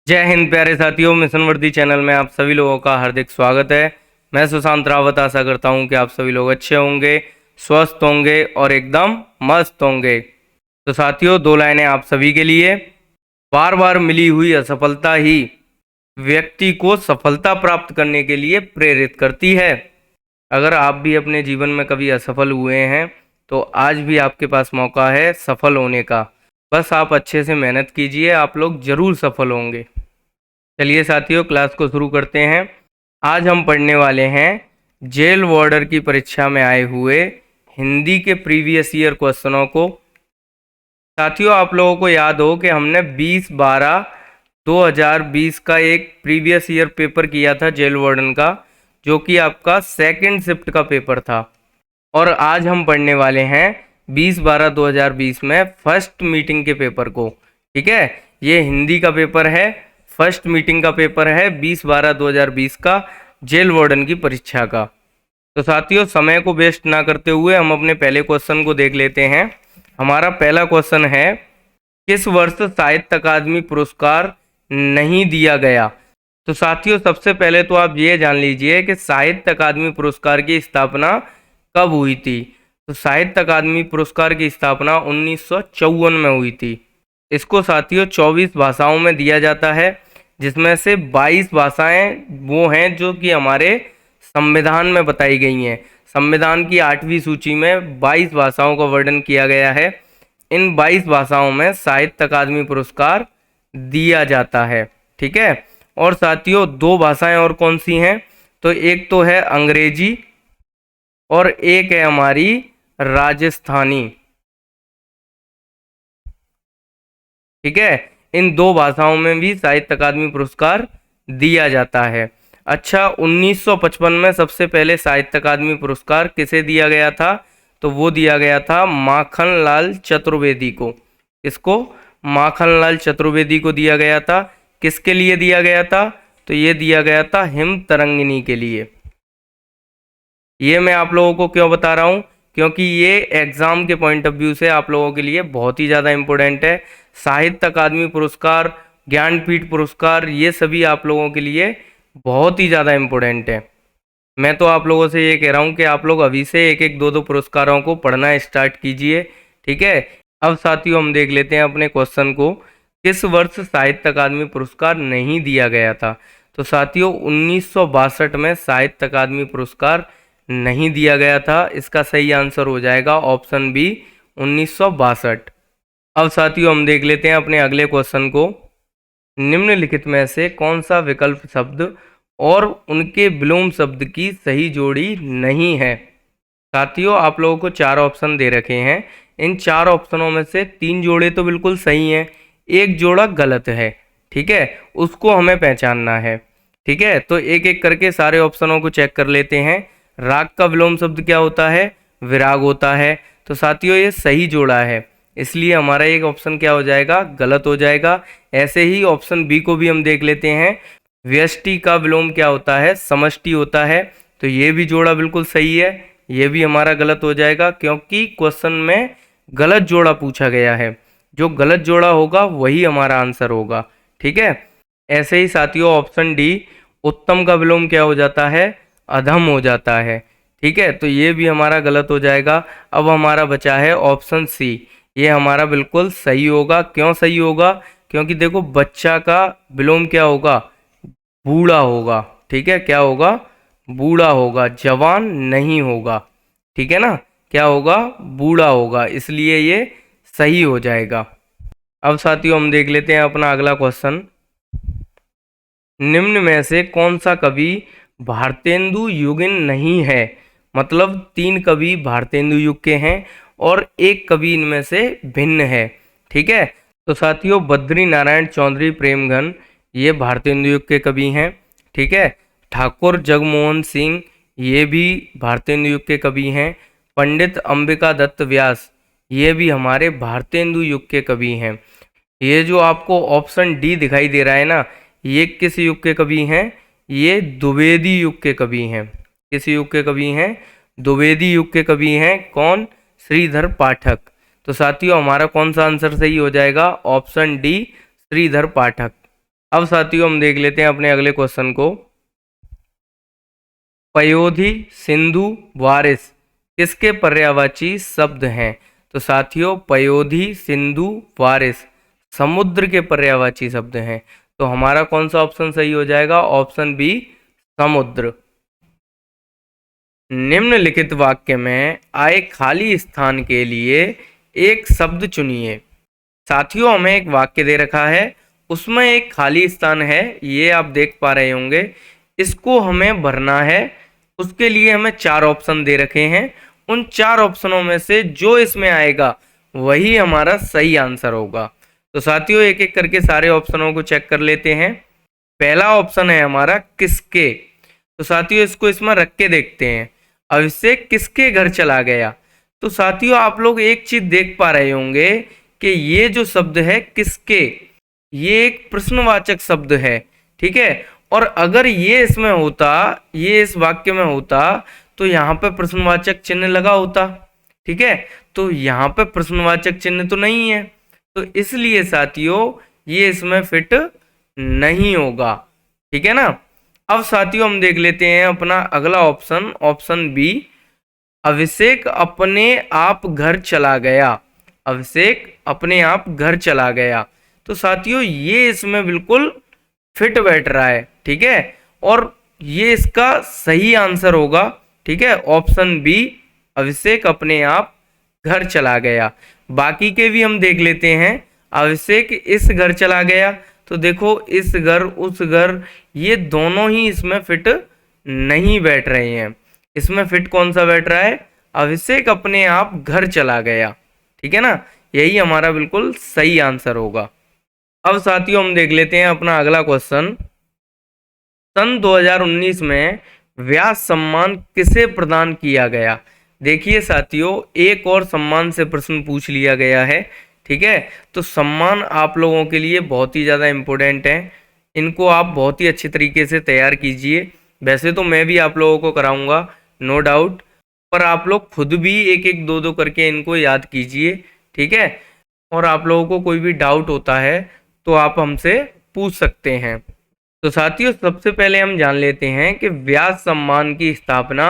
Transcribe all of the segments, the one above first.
जय हिंद प्यारे साथियों, मिशन वर्दी चैनल में आप सभी लोगों का हार्दिक स्वागत है। मैं सुशांत रावत आशा करता हूं कि आप सभी लोग अच्छे होंगे, स्वस्थ होंगे और एकदम मस्त होंगे। तो साथियों, दो लाइनें आप सभी के लिए। बार बार मिली हुई असफलता ही व्यक्ति को सफलता प्राप्त करने के लिए प्रेरित करती है। अगर आप भी अपने जीवन में कभी असफल हुए हैं तो आज भी आपके पास मौका है सफल होने का। बस आप अच्छे से मेहनत कीजिए, आप लोग जरूर सफल होंगे। चलिए साथियों, क्लास को शुरू करते हैं। आज हम पढ़ने वाले हैं जेल वार्डर की परीक्षा में आए हुए हिंदी के प्रीवियस ईयर क्वेश्चनों को। साथियों, आप लोगों को याद हो कि हमने 20/12/2020 का एक प्रीवियस ईयर पेपर किया था जेल वार्डन का, जो कि आपका सेकंड शिफ्ट का पेपर था। और आज हम पढ़ने वाले हैं 20/12/2020 में फर्स्ट मीटिंग के पेपर को। ठीक है, ये हिंदी का पेपर है, फर्स्ट मीटिंग का पेपर है 20/12/2020 का, जेल वार्डन की परीक्षा का। तो साथियों, समय को वेस्ट ना करते हुए हम अपने पहले क्वेश्चन को देख लेते हैं। हमारा पहला क्वेश्चन है, किस वर्ष साहित्य अकादमी पुरस्कार नहीं दिया गया? तो साथियों, सबसे पहले तो आप ये जान लीजिए कि साहित्य अकादमी पुरस्कार की स्थापना कब हुई थी। तो साहित्य अकादमी पुरस्कार की स्थापना 1954 में हुई थी। इसको साथियों 24 भाषाओं में दिया जाता है, जिसमें से 22 भाषाएं वो हैं जो कि हमारे संविधान में बताई गई हैं। संविधान की 8वीं सूची में 22 भाषाओं का वर्णन किया गया है। इन 22 भाषाओं में साहित्य अकादमी पुरस्कार दिया जाता है। ठीक है, और साथियों दो भाषाएं और कौन सी हैं? तो एक तो है अंग्रेजी और एक है हमारी राजस्थानी। ठीक है, इन दो भाषाओं में भी साहित्य अकादमी पुरस्कार दिया जाता है। अच्छा, 1955 में सबसे पहले साहित्य अकादमी पुरस्कार किसे दिया गया था? तो वो दिया गया था माखनलाल चतुर्वेदी को। इसको माखनलाल चतुर्वेदी को दिया गया था। किसके लिए दिया गया था? तो ये दिया गया था हिम तरंगिणी के लिए। ये मैं आप लोगों को क्यों बता रहा हूँ? क्योंकि ये एग्जाम के पॉइंट ऑफ व्यू से आप लोगों के लिए बहुत ही ज़्यादा इम्पोर्टेंट है। साहित्य अकादमी पुरस्कार, ज्ञानपीठ पुरस्कार, ये सभी आप लोगों के लिए बहुत ही ज़्यादा इम्पोर्टेंट है। मैं तो आप लोगों से ये कह रहा हूँ कि आप लोग अभी से एक एक दो दो पुरस्कारों को पढ़ना स्टार्ट कीजिए। ठीक है, अब साथियों हम देख लेते हैं अपने क्वेश्चन को। किस वर्ष साहित्य अकादमी पुरस्कार नहीं दिया गया था? तो साथियों 1962 में साहित्य अकादमी पुरस्कार नहीं दिया गया था। इसका सही आंसर हो जाएगा ऑप्शन बी, 1962। अब साथियों हम देख लेते हैं अपने अगले क्वेश्चन को। निम्नलिखित में से कौन सा विकल्प शब्द और उनके विलोम शब्द की सही जोड़ी नहीं है? साथियों, आप लोगों को चार ऑप्शन दे रखे हैं। इन चार ऑप्शनों में से तीन जोड़े तो बिल्कुल सही हैं, एक जोड़ा गलत है। ठीक है, उसको हमें पहचानना है। ठीक है, तो एक एक करके सारे ऑप्शनों को चेक कर लेते हैं। राग का विलोम शब्द क्या होता है? विराग होता है। तो साथियों ये सही जोड़ा है, इसलिए हमारा एक ऑप्शन क्या हो जाएगा? गलत हो जाएगा। ऐसे ही ऑप्शन बी को भी हम देख लेते हैं। व्यष्टि का विलोम क्या होता है? समष्टि होता है। तो ये भी जोड़ा बिल्कुल सही है, ये भी हमारा गलत हो जाएगा, क्योंकि क्वेश्चन में गलत जोड़ा पूछा गया है। जो गलत जोड़ा होगा वही हमारा आंसर होगा। ठीक है, ऐसे ही साथियों ऑप्शन डी, उत्तम का विलोम क्या हो जाता है? अधम हो जाता है। ठीक है, तो ये भी हमारा गलत हो जाएगा। अब हमारा बचा है ऑप्शन सी, ये हमारा बिल्कुल सही होगा। क्यों सही होगा? क्योंकि देखो बच्चा का विलोम क्या होगा? बूढ़ा होगा। ठीक है, क्या होगा? बूढ़ा होगा, जवान नहीं होगा। ठीक है ना, क्या होगा? बूढ़ा होगा, इसलिए ये सही हो जाएगा। अब साथियों हम देख लेते हैं अपना अगला क्वेश्चन। निम्न में से कौन सा कवि भारतेंदु युगीन नहीं है? मतलब तीन कवि भारतेंदु युग के हैं और एक कवि इनमें से भिन्न है। ठीक है, तो साथियों बद्री नारायण चौधरी प्रेमघन ये भारतेंदु युग के कवि हैं। ठीक है, ठाकुर जगमोहन सिंह ये भी भारतेंदु युग के कवि हैं। पंडित अंबिका दत्त व्यास ये भी हमारे भारतेंदु युग के कवि हैं। ये जो आपको ऑप्शन डी दिखाई दे रहा है ना, ये किस युग के कवि हैं? ये द्विवेदी युग के कवि हैं। किस युग के कवि हैं? द्विवेदी युग के कवि हैं। कौन? श्रीधर पाठक। तो साथियों हमारा कौन सा आंसर सही हो जाएगा? ऑप्शन डी, श्रीधर पाठक। अब साथियों हम देख लेते हैं अपने अगले क्वेश्चन को। पयोधी, सिंधु, वारिस किसके पर्यायवाची शब्द हैं? तो साथियों पयोधी, सिंधु, वारिस समुद्र के पर्यायवाची शब्द हैं। तो हमारा कौन सा ऑप्शन सही हो जाएगा? ऑप्शन बी, समुद्र। निम्नलिखित वाक्य में आए खाली स्थान के लिए एक शब्द चुनिए। साथियों हमें एक वाक्य दे रखा है, उसमें एक खाली स्थान है, ये आप देख पा रहे होंगे। इसको हमें भरना है, उसके लिए हमें 4 ऑप्शन दे रखे हैं। उन 4 ऑप्शनों में से जो इसमें आएगा वही हमारा सही आंसर होगा। तो साथियों एक एक करके सारे ऑप्शनों को चेक कर लेते हैं। पहला ऑप्शन है हमारा किसके। तो साथियों इसको इसमें रख के देखते हैं। अभिषेक किसके घर चला गया? तो साथियों आप लोग एक चीज देख पा रहे होंगे कि ये जो शब्द है किसके, ये एक प्रश्नवाचक शब्द है, ठीक है। और अगर ये इसमें होता, ये इस वाक्य में होता, तो यहाँ पे प्रश्नवाचक चिन्ह लगा होता, ठीक है। तो यहाँ पे प्रश्नवाचक चिन्ह तो नहीं है, तो इसलिए साथियों ये इसमें फिट नहीं होगा, ठीक है ना। अब साथियों हम देख लेते हैं अपना अगला ऑप्शन, ऑप्शन बी, अभिषेक अपने आप घर चला गया। अभिषेक अपने आप घर चला गया। तो साथियों ये इसमें बिल्कुल फिट बैठ रहा है, ठीक है, और ये इसका सही आंसर होगा, ठीक है, ऑप्शन बी, अभिषेक अपने आप घर चला गया। बाकी के भी हम देख लेते हैं। अभिषेक इस घर चला गया, तो देखो इस घर उस घर, ये दोनों ही इसमें फिट नहीं बैठ रहे हैं। इसमें फिट कौन सा बैठ रहा है? अभिषेक अपने आप घर चला गया, ठीक है ना, यही हमारा बिल्कुल सही आंसर होगा। अब साथियों हम देख लेते हैं अपना अगला क्वेश्चन। सन 2019 में व्यास सम्मान किसे प्रदान किया गया? देखिए साथियों एक और सम्मान से प्रश्न पूछ लिया गया है, ठीक है। तो सम्मान आप लोगों के लिए बहुत ही ज़्यादा इम्पोर्टेंट है, इनको आप बहुत ही अच्छे तरीके से तैयार कीजिए। वैसे तो मैं भी आप लोगों को कराऊंगा, नो डाउट, पर आप लोग खुद भी एक एक दो दो करके इनको याद कीजिए, ठीक है। और आप लोगों को कोई भी डाउट होता है तो आप हमसे पूछ सकते हैं। तो साथियों सबसे पहले हम जान लेते हैं कि व्यास सम्मान की स्थापना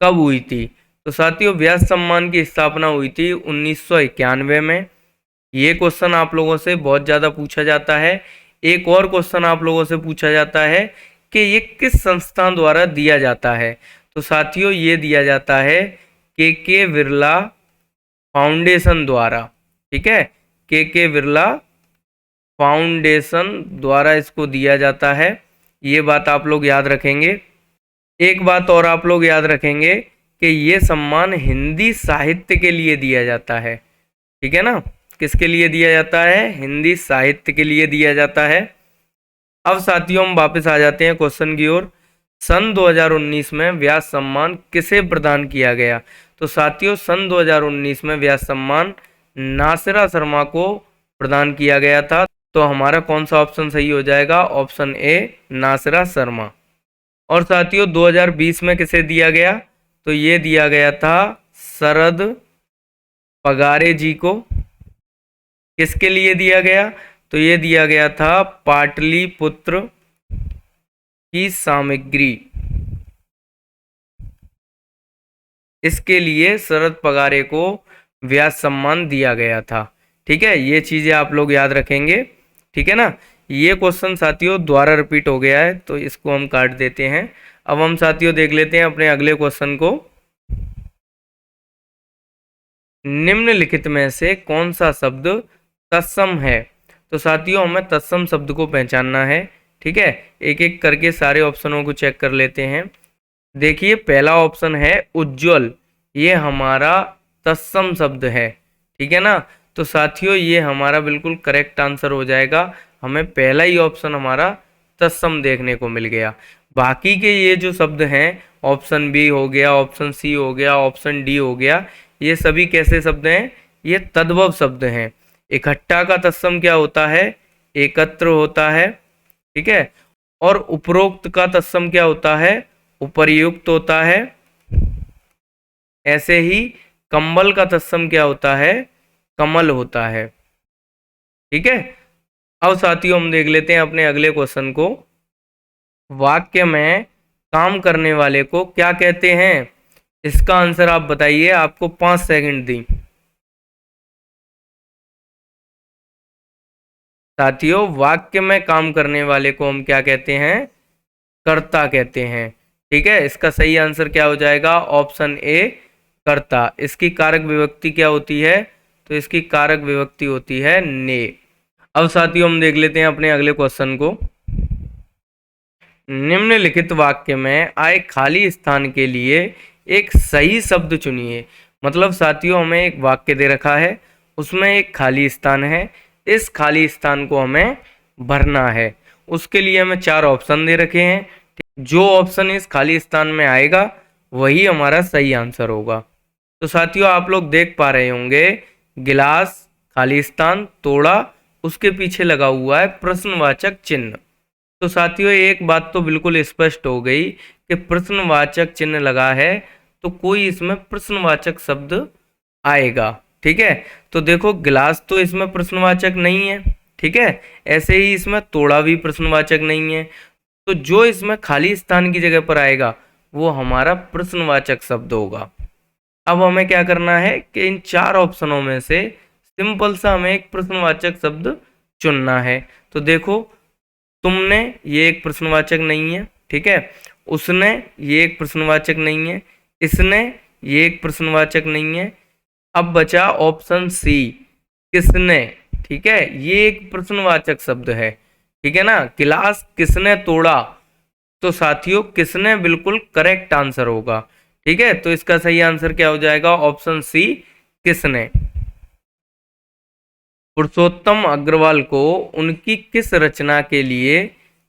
कब हुई थी। तो साथियों व्यास सम्मान की स्थापना हुई थी 1991 में। ये क्वेश्चन आप लोगों से बहुत ज़्यादा पूछा जाता है। एक और क्वेश्चन आप लोगों से पूछा जाता है कि ये किस संस्थान द्वारा दिया जाता है। तो साथियों ये दिया जाता है के बिरला फाउंडेशन द्वारा, ठीक है, के बिरला फाउंडेशन द्वारा इसको दिया जाता है। ये बात आप लोग याद रखेंगे। एक बात और आप लोग याद रखेंगे कि ये सम्मान हिंदी साहित्य के लिए दिया जाता है, ठीक है ना। किसके लिए दिया जाता है? हिंदी साहित्य के लिए दिया जाता है। अब साथियों हम वापस आ जाते हैं क्वेश्चन की ओर। सन 2019 में व्यास सम्मान किसे प्रदान किया गया? तो साथियों सन 2019 में व्यास सम्मान नासिरा शर्मा को प्रदान किया गया था। तो हमारा कौन सा ऑप्शन सही हो जाएगा? Option A, Nasira Sharma. और साथियों 2020 में किसे दिया गया? तो ये दिया गया था शरद पगारे जी को। किसके लिए दिया गया? तो ये दिया गया था पाटलिपुत्र की सामग्री, इसके लिए शरद पगारे को व्यास सम्मान दिया गया था, ठीक है। ये चीज़ें आप लोग याद रखेंगे, ठीक है ना। ये क्वेश्चन साथियों दोबारा रिपीट हो गया है तो इसको हम काट देते हैं। अब हम साथियों देख लेते हैं अपने अगले क्वेश्चन को। निम्नलिखित में से कौन सा शब्द तत्सम है? तो साथियों हमें तत्सम शब्द को पहचानना है, ठीक है। एक एक करके सारे ऑप्शनों को चेक कर लेते हैं। देखिए पहला ऑप्शन है उज्ज्वल, ये हमारा तत्सम शब्द है, ठीक है ना। तो साथियों ये हमारा बिल्कुल करेक्ट आंसर हो जाएगा। हमें पहला ही ऑप्शन हमारा तत्सम देखने को मिल गया। बाकी के ये जो शब्द हैं, ऑप्शन बी हो गया, ऑप्शन सी हो गया, ऑप्शन डी हो गया, ये सभी कैसे शब्द हैं? ये तद्भव शब्द हैं। इकट्ठा का तत्सम क्या होता है? एकत्र होता है, ठीक है। और उपरोक्त का तत्सम क्या होता है? उपर्युक्त होता है। ऐसे ही कंबल का तत्सम क्या होता है? कमल होता है, ठीक है। अब साथियों हम देख लेते हैं अपने अगले क्वेश्चन को। वाक्य में काम करने वाले को क्या कहते हैं? इसका आंसर आप बताइए, आपको 5 सेकंड दी। साथियों, वाक्य में काम करने वाले को हम क्या कहते हैं? कर्ता कहते हैं। ठीक है, इसका सही आंसर क्या हो जाएगा? ऑप्शन ए, कर्ता। इसकी कारक विभक्ति क्या होती है? तो इसकी कारक विभक्ति होती है ने। अब साथियों हम देख लेते हैं अपने अगले क्वेश्चन को। निम्नलिखित वाक्य में आए खाली स्थान के लिए एक सही शब्द चुनिए। मतलब साथियों, हमें एक वाक्य दे रखा है, उसमें एक खाली स्थान है, इस खाली स्थान को हमें भरना है। उसके लिए हमें 4 ऑप्शन दे रखे हैं। जो ऑप्शन इस खाली स्थान में आएगा वही हमारा सही आंसर होगा। तो साथियों, आप लोग देख पा रहे होंगे, गिलास, खाली स्थान, तोड़ा, उसके पीछे लगा हुआ है प्रश्नवाचक चिन्ह। तो साथियों, एक बात तो बिल्कुल स्पष्ट हो गई कि प्रश्नवाचक चिन्ह लगा है तो कोई इसमें प्रश्नवाचक शब्द आएगा। ठीक है, तो देखो गिलास तो इसमें प्रश्नवाचक नहीं है। ठीक है, ऐसे ही इसमें तोड़ा भी प्रश्नवाचक नहीं है। तो जो इसमें खाली स्थान की जगह पर आएगा वो हमारा प्रश्नवाचक शब्द होगा। अब हमें क्या करना है कि इन 4 ऑप्शनों में से सिंपल सा हमें एक प्रश्नवाचक शब्द चुनना है। तो देखो, तुमने ये एक प्रश्नवाचक नहीं है। ठीक है, उसने ये एक प्रश्नवाचक नहीं है, इसने ये एक प्रश्नवाचक नहीं है। अब बचा ऑप्शन सी, किसने। ठीक है, ये एक प्रश्नवाचक शब्द है। ठीक है ना, गिलास किसने तोड़ा, तो साथियों किसने बिल्कुल करेक्ट आंसर होगा। ठीक है, तो इसका सही आंसर क्या हो जाएगा? ऑप्शन सी, किसने। पुरुषोत्तम अग्रवाल को उनकी किस रचना के लिए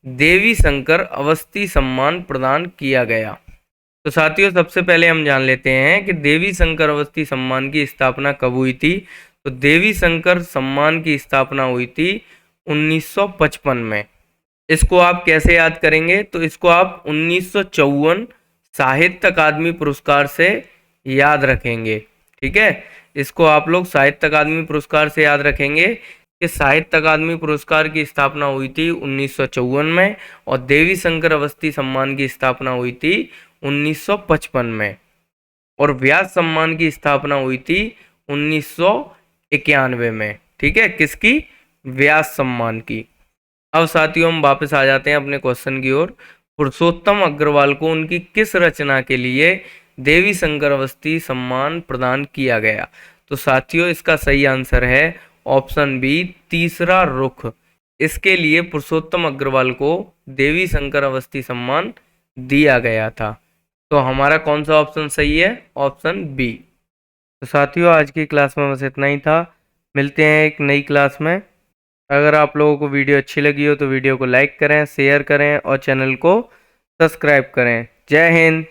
देवी शंकर अवस्थी सम्मान प्रदान किया गया? तो साथियों, सबसे पहले हम जान लेते हैं कि देवी शंकर अवस्थी सम्मान की स्थापना कब हुई थी। तो देवी शंकर सम्मान की स्थापना हुई थी 1955 में। इसको आप कैसे याद करेंगे? तो इसको आप 1954 साहित्य अकादमी पुरस्कार से याद रखेंगे। ठीक है, इसको आप लोग साहित्य अकादमी पुरस्कार से याद रखेंगे कि साहित्य अकादमी पुरस्कार की स्थापना हुई थी 1954 में और देवी शंकर अवस्थी सम्मान की स्थापना हुई थी 1955 में, और व्यास सम्मान की स्थापना हुई थी 1991 में। ठीक है, किसकी? व्यास सम्मान की। अब साथियों हम वापस आ जाते हैं अपने क्वेश्चन की ओर। पुरुषोत्तम अग्रवाल को उनकी किस रचना के लिए देवी शंकर अवस्थी सम्मान प्रदान किया गया? तो साथियों, इसका सही आंसर है ऑप्शन बी, तीसरा रुख। इसके लिए पुरुषोत्तम अग्रवाल को देवी शंकर अवस्थी सम्मान दिया गया था। तो हमारा कौन सा ऑप्शन सही है? Option B. तो साथियों, आज की क्लास में बस इतना ही था। मिलते हैं एक नई क्लास में। अगर आप लोगों को वीडियो अच्छी लगी हो तो वीडियो को लाइक करें, शेयर करें और चैनल को सब्सक्राइब करें। जय हिंद।